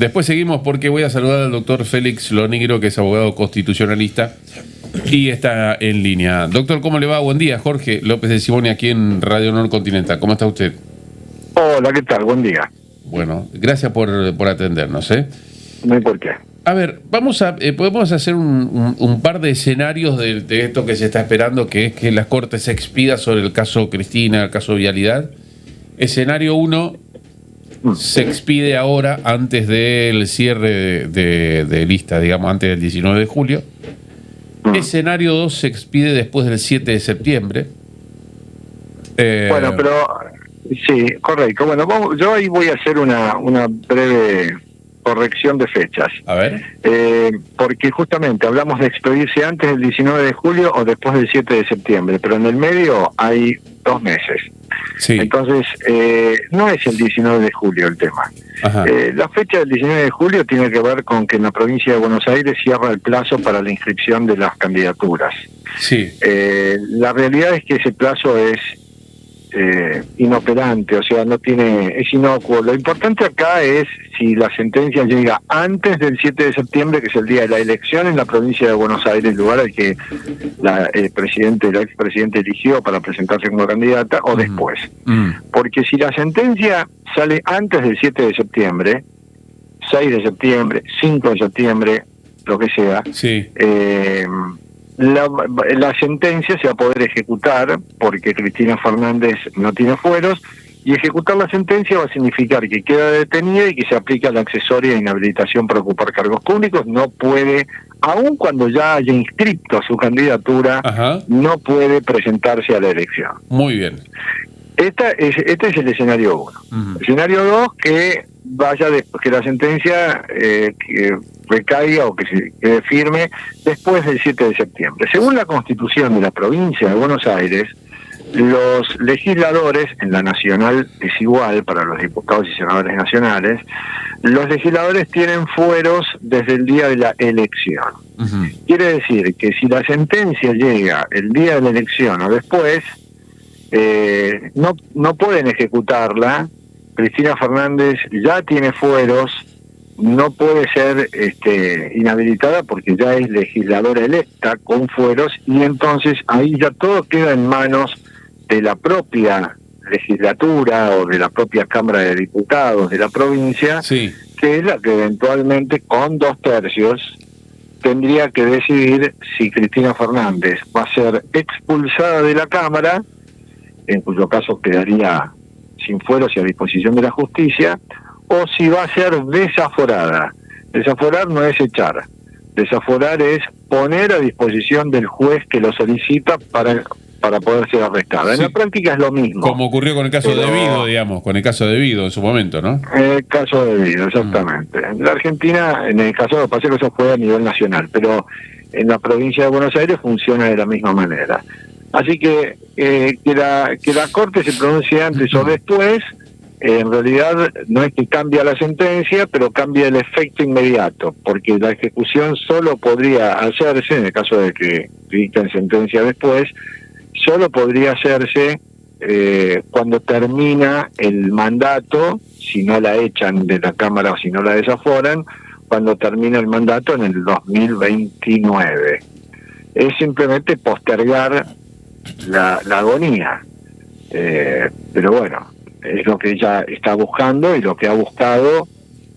Después seguimos porque voy a saludar al doctor Félix Lonigro, que es abogado constitucionalista y está en línea. Doctor, ¿cómo le va? Buen día. Jorge López de Simoni aquí en Radio Honor Continental. ¿Cómo está usted? Hola, ¿qué tal? Buen día. Bueno, gracias por atendernos, ¿eh? No hay por qué. A ver, podemos hacer un par de escenarios de esto que se está esperando, que es que la Corte se expida sobre el caso Cristina, el caso Vialidad. Escenario 1, se expide ahora antes del cierre de lista, digamos, antes del 19 de julio. Escenario 2 se expide después del 7 de septiembre. Bueno, pero sí, correcto. Bueno, yo ahí voy a hacer una breve corrección de fechas. A ver. Porque justamente hablamos de expedirse antes del 19 de julio o después del 7 de septiembre, pero en el medio hay 2 meses. Sí. Entonces, no es el 19 de julio el tema. La fecha del 19 de julio tiene que ver con que en la provincia de Buenos Aires cierra el plazo para la inscripción de las candidaturas. Sí. La realidad es que ese plazo es inoperante, o sea, es inocuo. Lo importante acá es si la sentencia llega antes del 7 de septiembre, que es el día de la elección en la provincia de Buenos Aires, lugar al que la expresidente eligió para presentarse como candidata, o después. Porque si la sentencia sale antes del 7 de septiembre, 6 de septiembre, 5 de septiembre, lo que sea, sí. La sentencia se va a poder ejecutar porque Cristina Fernández no tiene fueros, y ejecutar la sentencia va a significar que queda detenida y que se aplica la accesoria de inhabilitación para ocupar cargos públicos. No puede, aun cuando ya haya inscrito su candidatura, no puede presentarse a la elección. Muy bien. Este es el escenario 1. Escenario 2, que vaya después, que la sentencia que recaiga o que se quede firme después del 7 de septiembre. Según la Constitución de la provincia de Buenos Aires, los legisladores, en la nacional es igual para los diputados y senadores nacionales, los legisladores tienen fueros desde el día de la elección. Quiere decir que si la sentencia llega el día de la elección o después, no pueden ejecutarla. Cristina Fernández ya tiene fueros, no puede ser inhabilitada porque ya es legisladora electa con fueros, y entonces ahí ya todo queda en manos de la propia legislatura o de la propia Cámara de Diputados de la provincia, sí, que es la que eventualmente con 2/3 tendría que decidir si Cristina Fernández va a ser expulsada de la Cámara, en cuyo caso quedaría sin fueros y a disposición de la justicia, o si va a ser desaforada. Desaforar no es echar. Desaforar es poner a disposición del juez que lo solicita para poder ser arrestada. Sí. En la práctica es lo mismo. Como ocurrió con el caso de Vido, digamos, con el caso de Vido en su momento, ¿no? El caso de Vido, exactamente. En la Argentina, en el caso de Pacheco, eso fue a nivel nacional, pero en la provincia de Buenos Aires funciona de la misma manera. Así que la Corte se pronuncie antes o después, en realidad no es que cambia la sentencia, pero cambia el efecto inmediato, porque la ejecución solo podría hacerse, en el caso de que dicten sentencia después, solo podría hacerse cuando termina el mandato, si no la echan de la Cámara o si no la desaforan, cuando termina el mandato en el 2029. Es simplemente postergar la agonía, pero bueno, es lo que ella está buscando y lo que ha buscado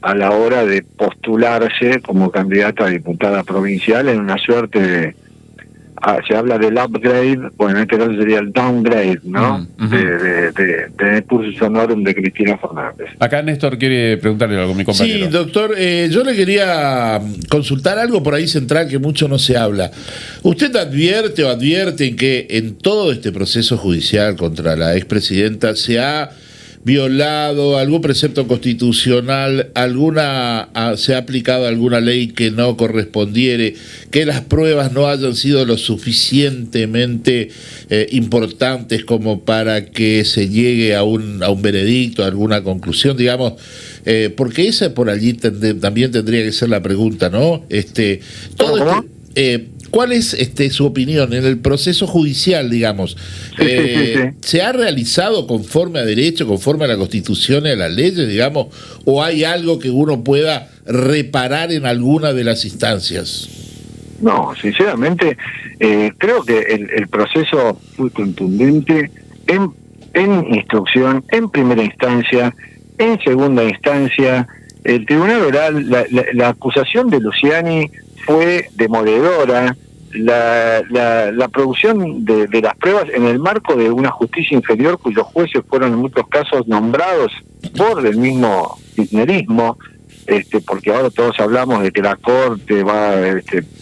a la hora de postularse como candidata a diputada provincial en una suerte de, se habla del upgrade, bueno, en este caso sería el downgrade, ¿no? De cursus honorum de Cristina Fernández. Acá Néstor quiere preguntarle algo a mi compañero. Sí, doctor, yo le quería consultar algo por ahí central que mucho no se habla. ¿Usted advierte que en todo este proceso judicial contra la expresidenta se ha violado algún precepto constitucional, se ha aplicado alguna ley que no correspondiere, que las pruebas no hayan sido lo suficientemente importantes como para que se llegue a un veredicto, a alguna conclusión, digamos? Porque esa por allí también tendría que ser la pregunta, ¿no? ¿cuál es su opinión en el proceso judicial, digamos? Sí. ¿Se ha realizado conforme a derecho, conforme a la Constitución y a las leyes, digamos, o hay algo que uno pueda reparar en alguna de las instancias? No, sinceramente, creo que el proceso fue contundente en instrucción, en primera instancia, en segunda instancia. El Tribunal Oral, la acusación de Luciani fue demoledora. La producción de las pruebas en el marco de una justicia inferior cuyos jueces fueron en muchos casos nombrados por el mismo kirchnerismo, porque ahora todos hablamos de que la Corte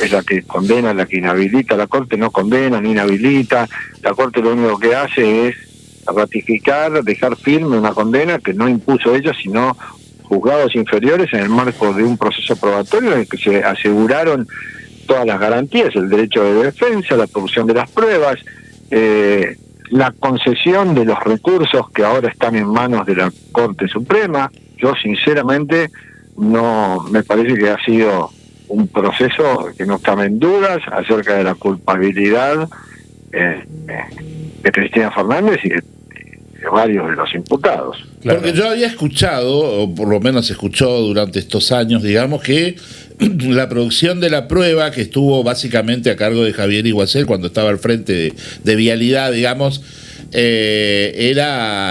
es la que condena, la que inhabilita. La Corte no condena ni inhabilita. La Corte lo único que hace es ratificar, dejar firme una condena que no impuso ella, sino juzgados inferiores en el marco de un proceso probatorio en el que se aseguraron todas las garantías, el derecho de defensa, la producción de las pruebas, la concesión de los recursos que ahora están en manos de la Corte Suprema. Yo sinceramente no me parece que ha sido un proceso que no cabe en dudas acerca de la culpabilidad de Cristina Fernández y de varios de los imputados. Claro. Porque yo había escuchado, o por lo menos escuchó durante estos años, digamos, que la producción de la prueba, que estuvo básicamente a cargo de Javier Iguacel cuando estaba al frente de Vialidad, digamos,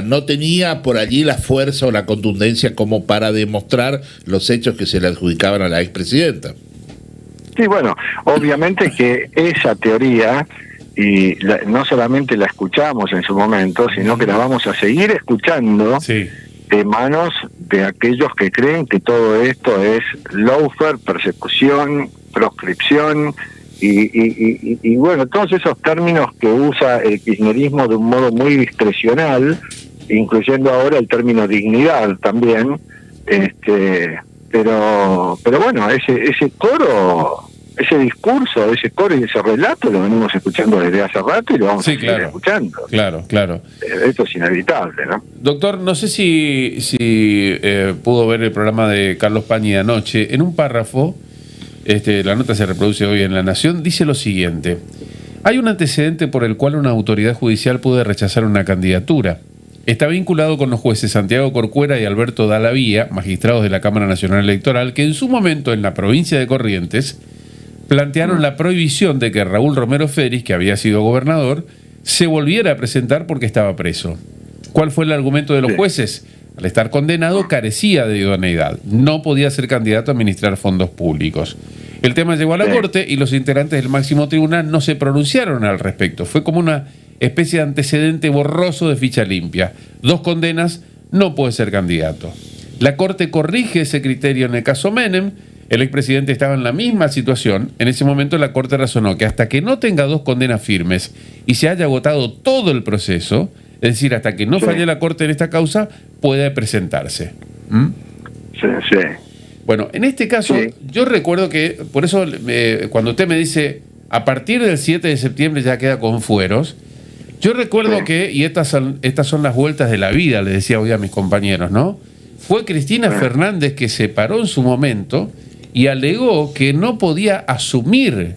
no tenía por allí la fuerza o la contundencia como para demostrar los hechos que se le adjudicaban a la expresidenta. Sí, bueno, obviamente que esa teoría, y no solamente la escuchamos en su momento, sino que la vamos a seguir escuchando de manos de aquellos que creen que todo esto es lawfare, persecución, proscripción, y bueno, todos esos términos que usa el kirchnerismo de un modo muy discrecional, incluyendo ahora el término dignidad también, pero bueno, ese coro, ese discurso, ese coro y ese relato lo venimos escuchando desde hace rato y lo vamos a seguir escuchando. Claro. Esto es inevitable, ¿no? Doctor, no sé si pudo ver el programa de Carlos Pañi de anoche. En un párrafo, la nota se reproduce hoy en La Nación, dice lo siguiente: hay un antecedente por el cual una autoridad judicial puede rechazar una candidatura. Está vinculado con los jueces Santiago Corcuera y Alberto Dallavía, magistrados de la Cámara Nacional Electoral, que en su momento en la provincia de Corrientes plantearon la prohibición de que Raúl Romero Feris, que había sido gobernador, se volviera a presentar porque estaba preso. ¿Cuál fue el argumento de los jueces? Al estar condenado carecía de idoneidad, no podía ser candidato a administrar fondos públicos. El tema llegó a la Corte y los integrantes del máximo tribunal no se pronunciaron al respecto. Fue como una especie de antecedente borroso de ficha limpia. 2 condenas, no puede ser candidato. La Corte corrige ese criterio en el caso Menem. El expresidente estaba en la misma situación. En ese momento la Corte razonó que hasta que no tenga 2 condenas firmes y se haya agotado todo el proceso, es decir, hasta que no falle la Corte en esta causa, puede presentarse. Sí. Bueno, en este caso, yo recuerdo que, por eso cuando usted me dice, a partir del 7 de septiembre ya queda con fueros, yo recuerdo que, y estas son las vueltas de la vida, le decía hoy a mis compañeros, ¿no? Fue Cristina Fernández que se paró en su momento y alegó que no podía asumir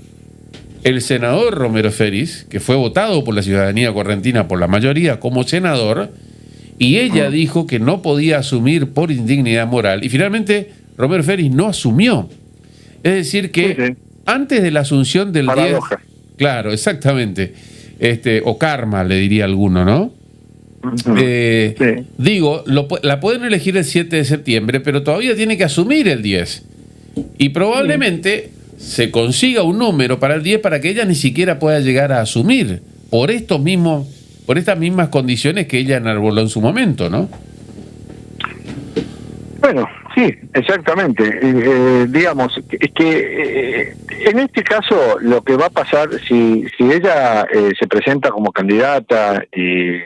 el senador Romero Feris, que fue votado por la ciudadanía correntina por la mayoría como senador, y ella dijo que no podía asumir por indignidad moral, y finalmente Romero Feris no asumió. Es decir que antes de la asunción del 10... Claro, exactamente. O karma, le diría alguno, ¿no? Digo, la pueden elegir el 7 de septiembre, pero todavía tiene que asumir el 10. Y probablemente se consiga un número para el 10 para que ella ni siquiera pueda llegar a asumir por estas mismas condiciones que ella enarboló en su momento, ¿no? Bueno, sí, exactamente. Digamos, es que en este caso lo que va a pasar, si ella se presenta como candidata y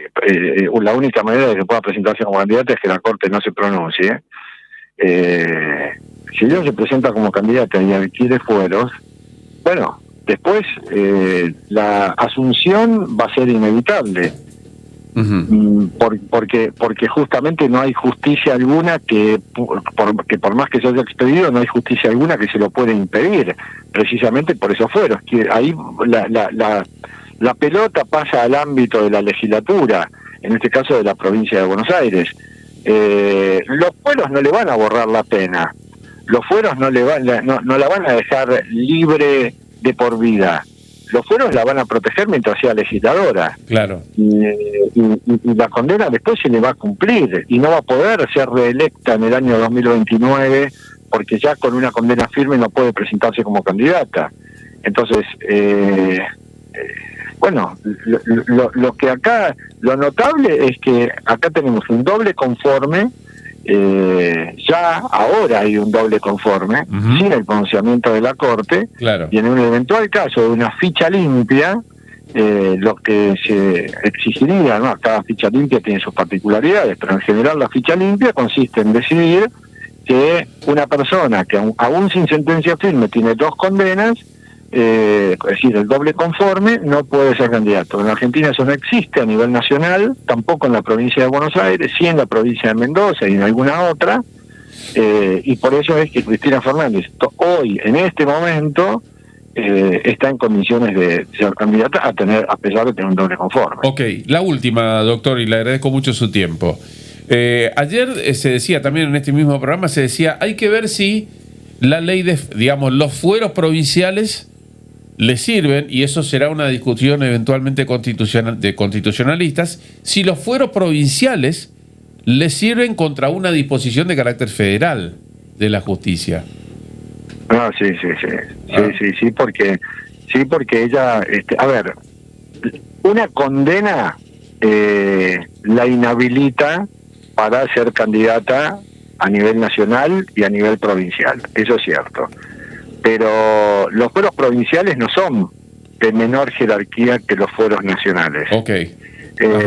la única manera de que pueda presentarse como candidata es que la Corte no se pronuncie. Si ella se presenta como candidata y adquiere fueros, bueno, después la asunción va a ser inevitable. porque justamente no hay justicia alguna que por más que se haya expedido, no hay justicia alguna que se lo pueda impedir, precisamente por esos fueros. Que ahí la pelota pasa al ámbito de la legislatura, en este caso de la provincia de Buenos Aires. Los fueros no le van a borrar la pena, los fueros no la van a dejar libre de por vida. Los fueros la van a proteger mientras sea legisladora. Claro. Y la condena después se le va a cumplir y no va a poder ser reelecta en el año 2029 porque ya con una condena firme no puede presentarse como candidata. Entonces, bueno, lo que acá, lo notable es que acá tenemos un doble conforme. Ya ahora hay un doble conforme sin el pronunciamiento de la Corte, claro. Y en un eventual caso de una ficha limpia, lo que se exigiría, ¿no? Cada ficha limpia tiene sus particularidades, pero en general la ficha limpia consiste en decidir que una persona que aún sin sentencia firme tiene 2 condenas, es decir, el doble conforme, no puede ser candidato. En Argentina eso no existe a nivel nacional, tampoco en la provincia de Buenos Aires, sí en la provincia de Mendoza y en alguna otra, y por eso es que Cristina Fernández hoy, en este momento, está en condiciones de ser candidata a pesar de tener un doble conforme. Ok, la última, doctor, y le agradezco mucho su tiempo. Ayer se decía, también en este mismo programa, se decía, hay que ver si la ley de, digamos, los fueros provinciales le sirven, y eso será una discusión eventualmente de constitucionalistas, si los fueros provinciales le sirven contra una disposición de carácter federal de la justicia. No, sí, porque ella, a ver, una condena la inhabilita para ser candidata a nivel nacional y a nivel provincial, eso es cierto. Pero los fueros provinciales no son de menor jerarquía que los fueros nacionales. Okay.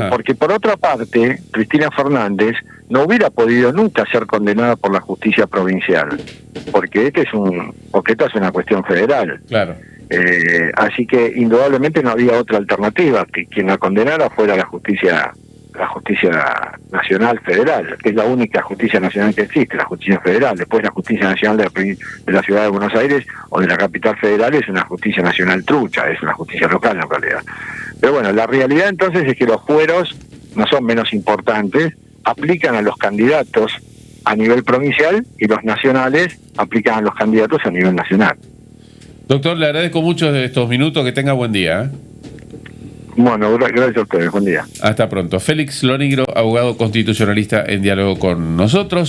Porque por otra parte, Cristina Fernández no hubiera podido nunca ser condenada por la justicia provincial, porque esta es una cuestión federal. Claro. Así que indudablemente no había otra alternativa, que quien la condenara fuera la justicia nacional federal, que es la única justicia nacional que existe, la justicia federal. Después la justicia nacional de la ciudad de Buenos Aires o de la capital federal es una justicia nacional trucha, es una justicia local en realidad. Pero bueno, la realidad entonces es que los fueros no son menos importantes, aplican a los candidatos a nivel provincial y los nacionales aplican a los candidatos a nivel nacional. Doctor, le agradezco mucho estos minutos, que tenga buen día. Bueno, gracias a ustedes, buen día. Hasta pronto. Félix Lonigro, abogado constitucionalista, en diálogo con nosotros.